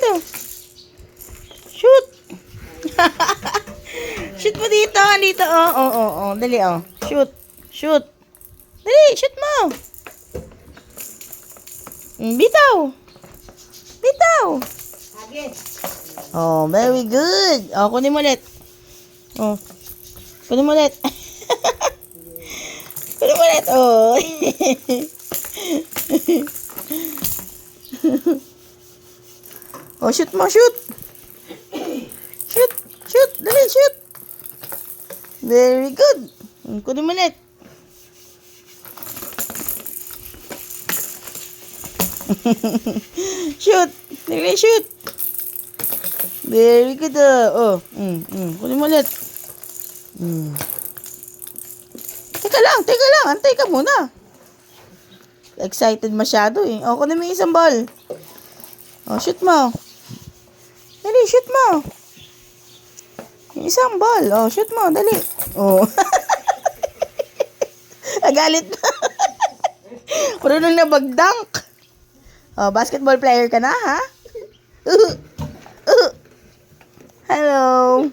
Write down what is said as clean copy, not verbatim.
dito. Shoot. Shoot mo dito. Dito, oh. Oh. Dali, oh. Shoot. Shoot. Dali, shoot mo. Bitaw. Bitaw. Oh, very good. Oh, kunin mo ulit. Oh. Kunin mo ulit. Kunin mo ulit. Oh. Oh, shoot mo, shoot. Shoot, shoot. Dali, shoot. Very good. Kunin mo ulit. Shoot. Dali, shoot. Very good. Oh. Kunin mo ulit. Teka lang. Antay ka muna. Excited masyado eh. Oh, kunin mo yung isang ball. Oh, shoot mo. Dali, shoot mo. Yung isang ball. Oh, shoot mo. Dali. Oh. Nagalit na. Marunong na bagdunk. Oh, basketball player ka na, ha? Hello.